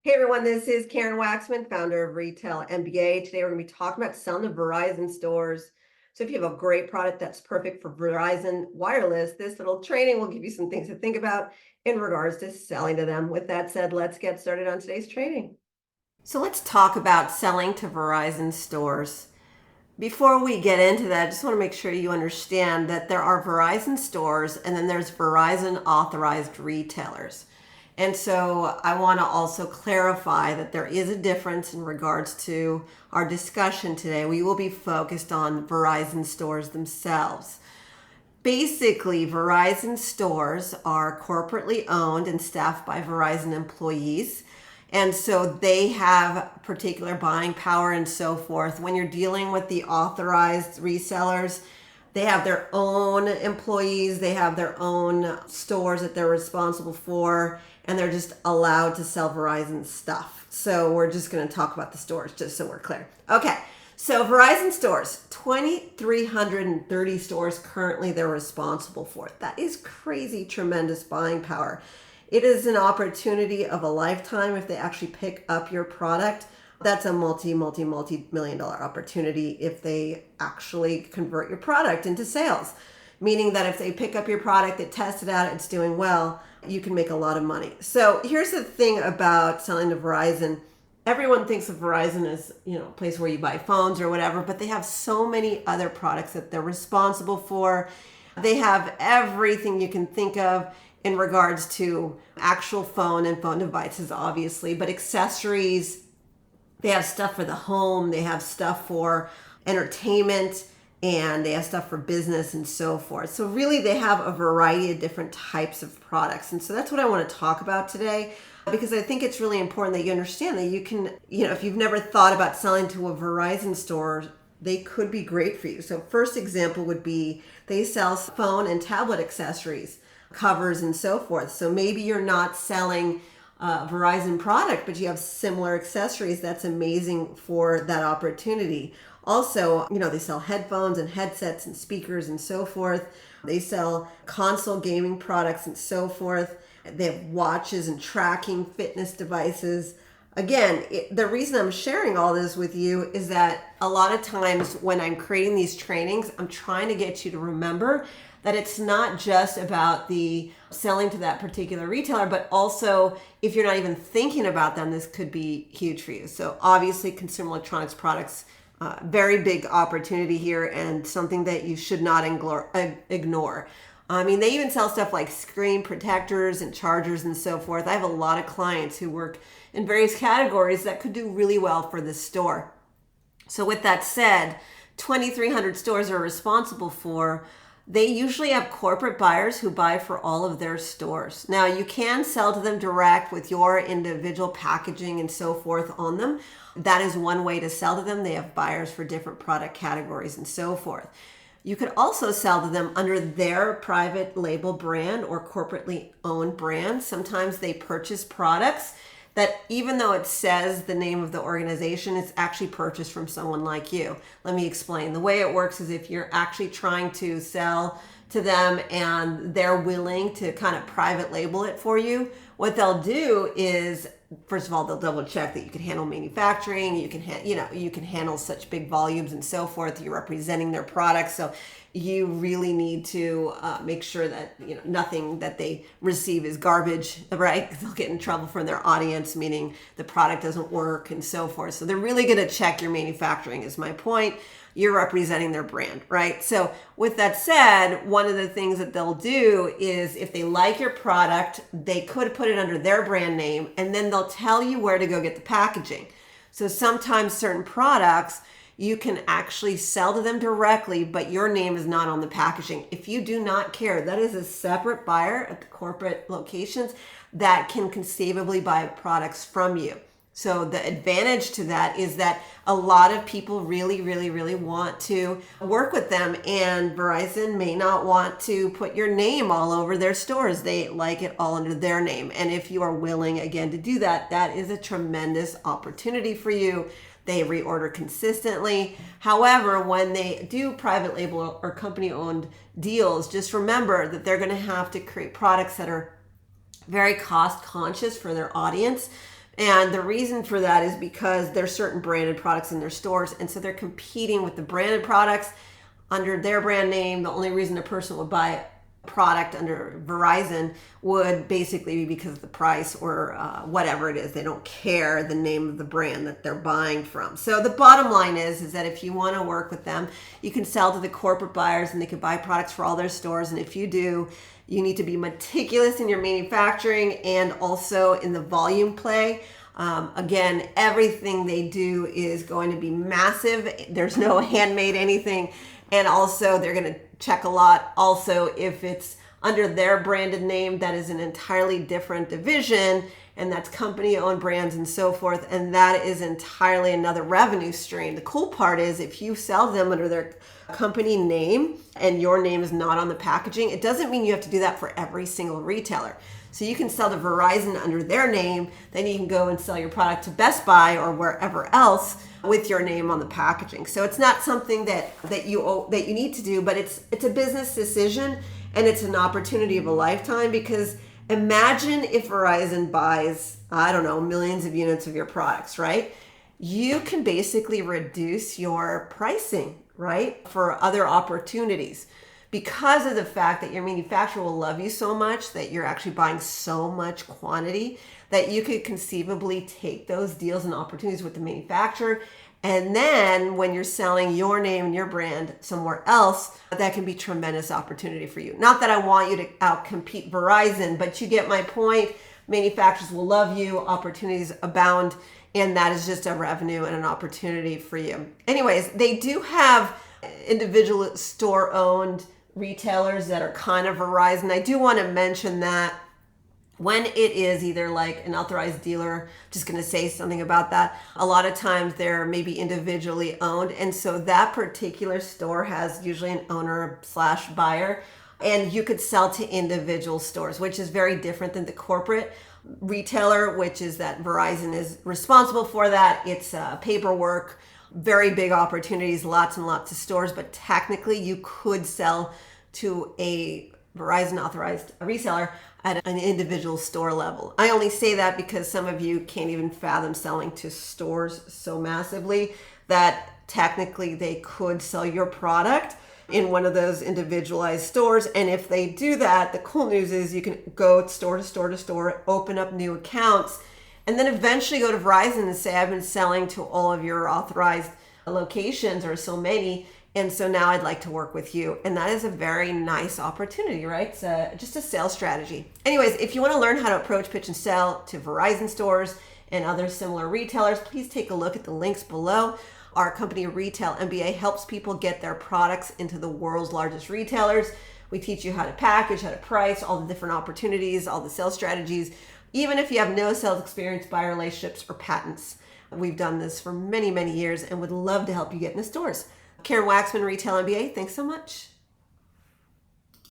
Hey everyone, this is Karen Waksman, founder of Retail MBA. Today we're going to be talking about selling to Verizon stores. So if you have a great product that's perfect for Verizon Wireless, this little training will give you some things to think about in regards to selling to them. With that said, let's get started on today's training. So let's talk about selling to Verizon stores. Before we get into that, I just want to make sure you understand that there are Verizon stores and then there's Verizon authorized retailers. And so I want to also clarify that there is a difference in regards to our discussion today. We will be focused on Verizon stores themselves. Basically, Verizon stores are corporately owned and staffed by Verizon employees. And so they have particular buying power and so forth. When you're dealing with the authorized resellers, they have their own employees, they have their own stores that they're responsible for, and they're just allowed to sell Verizon stuff. So we're just going to talk about the stores just so we're clear. Okay. So Verizon stores, 2,330 stores currently they're responsible for. That is crazy, tremendous buying power. It is an opportunity of a lifetime if they actually pick up your product. That's a multi-million dollar opportunity if they actually convert your product into sales. Meaning that if they pick up your product, they test it out, it's doing well, you can make a lot of money. So here's the thing about selling to Verizon. Everyone thinks of Verizon as, a place where you buy phones or whatever, but they have so many other products that they're responsible for. They have everything you can think of in regards to actual phone and phone devices, obviously, but accessories. They have stuff for the home, they have stuff for entertainment, and they have stuff for business and so forth. So really they have a variety of different types of products. And so that's what I want to talk about today, because I think it's really important that you understand that you can, if you've never thought about selling to a Verizon store, they could be great for you. So first example would be they sell phone and tablet accessories, covers and so forth. So maybe you're not selling Verizon product, but you have similar accessories. That's amazing for that opportunity. Also, they sell headphones and headsets and speakers and so forth. They sell console gaming products and so forth. They have watches and tracking fitness devices. Again, the reason I'm sharing all this with you is that a lot of times when I'm creating these trainings, I'm trying to get you to remember that it's not just about the selling to that particular retailer, but also if you're not even thinking about them, this could be huge for you. So obviously consumer electronics products, very big opportunity here and something that you should not ignore. I mean, they even sell stuff like screen protectors and chargers and so forth. I have a lot of clients who work in various categories that could do really well for this store. So with that said, 2,300 stores are responsible for. They usually have corporate buyers who buy for all of their stores. Now, you can sell to them direct with your individual packaging and so forth on them. That is one way to sell to them. They have buyers for different product categories and so forth. You could also sell to them under their private label brand or corporately owned brand. Sometimes they purchase products that even though it says the name of the organization, it's actually purchased from someone like you. Let me explain. The way it works is if you're actually trying to sell to them and they're willing to kind of private label it for you, what they'll do is, first of all, they'll double check that you can handle manufacturing, you can you can handle such big volumes and so forth. You're representing their products, so you really need to make sure that nothing that they receive is garbage, right? They'll get in trouble from their audience, meaning the product doesn't work and so forth. So they're really going to check your manufacturing, is my point. You're representing their brand, right? So with that said, one of the things that they'll do is if they like your product, they could put it under their brand name and then they'll tell you where to go get the packaging. So sometimes certain products you can actually sell to them directly, but your name is not on the packaging. If you do not care, that is a separate buyer at the corporate locations that can conceivably buy products from you. So the advantage to that is that a lot of people really want to work with them, and Verizon may not want to put your name all over their stores. They like it all under their name. And if you are willing, again, to do that, that is a tremendous opportunity for you. They reorder consistently. However, when they do private label or company owned deals, just remember that they're going to have to create products that are very cost conscious for their audience. And the reason for that is because there's certain branded products in their stores. And so they're competing with the branded products under their brand name. The only reason a person would buy a product under Verizon would basically be because of the price or whatever it is. They don't care the name of the brand that they're buying from. So the bottom line is that if you want to work with them, you can sell to the corporate buyers and they can buy products for all their stores. And if you do, you need to be meticulous in your manufacturing and also in the volume play. Again, everything they do is going to be massive. There's no handmade anything. And also they're going to check a lot. Also, if it's under their branded name, that is an entirely different division, and that's company owned brands and so forth. And that is entirely another revenue stream. The cool part is if you sell them under their company name and your name is not on the packaging, it doesn't mean you have to do that for every single retailer. So you can sell to Verizon under their name, then you can go and sell your product to Best Buy or wherever else with your name on the packaging. So it's not something that you need to do, but it's a business decision and it's an opportunity of a lifetime, because imagine if Verizon buys, I don't know, millions of units of your products, right? You can basically reduce your pricing, right, for other opportunities, because of the fact that your manufacturer will love you so much that you're actually buying so much quantity that you could conceivably take those deals and opportunities with the manufacturer. And then when you're selling your name and your brand somewhere else, that can be tremendous opportunity for you. Not that I want you to outcompete Verizon, but you get my point. Manufacturers will love you, opportunities abound, and that is just a revenue and an opportunity for you. Anyways, they do have individual store-owned retailers that are kind of Verizon. I do want to mention that when it is either like an authorized dealer, just going to say something about that, a lot of times they're maybe individually owned. And so that particular store has usually an owner slash buyer, and you could sell to individual stores, which is very different than the corporate retailer, which is that Verizon is responsible for that. It's paperwork, very big opportunities, lots and lots of stores, but technically you could sell to a Verizon authorized reseller at an individual store level. I only say that because some of you can't even fathom selling to stores so massively that technically they could sell your product in one of those individualized stores. And if they do that, the cool news is you can go store to store to store, open up new accounts, and then eventually go to Verizon and say, I've been selling to all of your authorized locations or so many, and so now I'd like to work with you. And that is a very nice opportunity, right? It's just a sales strategy. Anyways, if you want to learn how to approach, pitch, and sell to Verizon stores and other similar retailers, please take a look at the links below. Our company, Retail MBA, helps people get their products into the world's largest retailers. We teach you how to package, how to price, all the different opportunities, all the sales strategies, even if you have no sales experience, buyer relationships, or patents. We've done this for many, many years and would love to help you get into stores. Karen Waksman, Retail MBA, thanks so much.